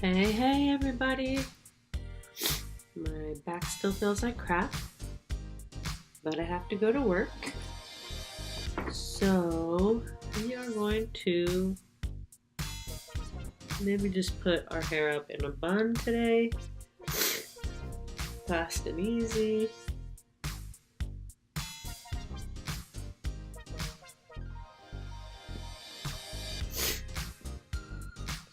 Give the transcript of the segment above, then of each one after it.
Hey everybody. My back still feels like crap, but I have to go to work. So we are going to maybe just put our hair up in a bun today. Fast and easy.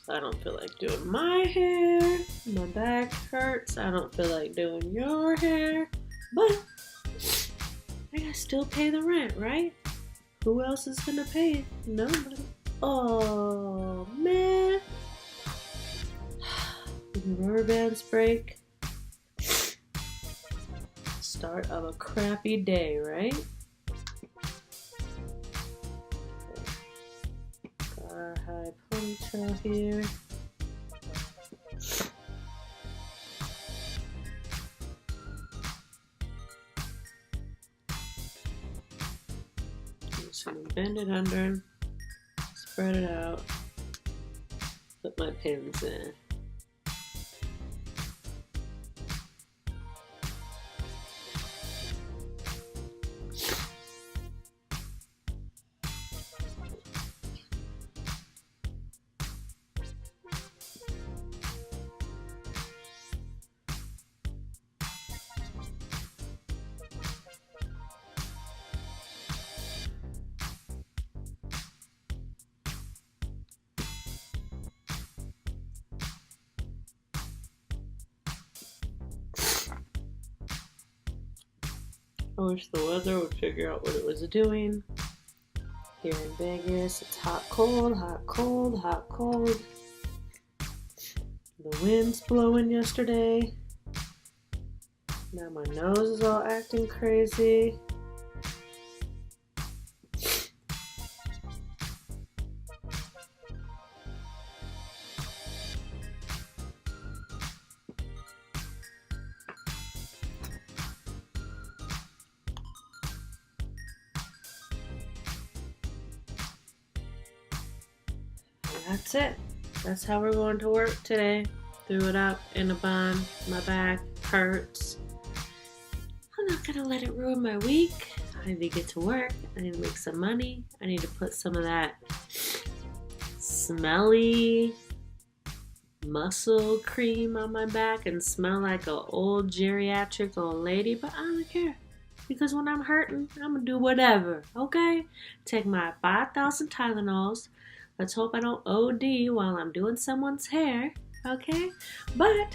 I don't feel like doing my hair. My back hurts. I don't feel like doing your hair. But I gotta still pay the rent, right? Who else is gonna pay it? Nobody. Oh, man. The rubber bands break. Start of a crappy day, right? Our high ponytail here. I'm just gonna bend it under, spread it out, put my pins in. I wish the weather would figure out what it was doing. Here in Vegas, it's hot, cold, hot, cold, hot, cold. The wind's blowing yesterday. Now my nose is all acting crazy. That's it. That's how we're going to work today. Threw it up in a bun. My back hurts. I'm not gonna let it ruin my week. I need to get to work. I need to make some money. I need to put some of that smelly muscle cream on my back and smell like an old geriatric old lady, but I don't care. Because when I'm hurting, I'm gonna do whatever, okay? Take my 5,000 Tylenols. Let's hope I don't OD while I'm doing someone's hair, okay? But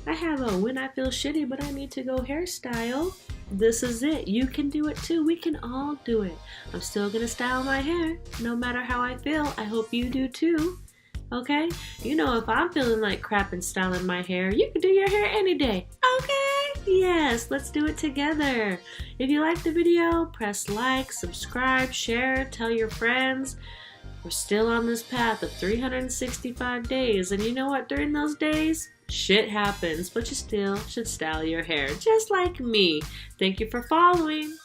I have a when I feel shitty but I need to go hairstyle. This is it. You can do it too. We can all do it. I'm still gonna style my hair no matter how I feel. I hope you do too, okay? You know, if I'm feeling like crap and styling my hair, you can do your hair any day, okay? Yes, let's do it together. If you like the video, press like, subscribe, share, tell your friends. We're still on this path of 365 days, and you know what? During those days, shit happens, but you still should style your hair just like me. Thank you for following.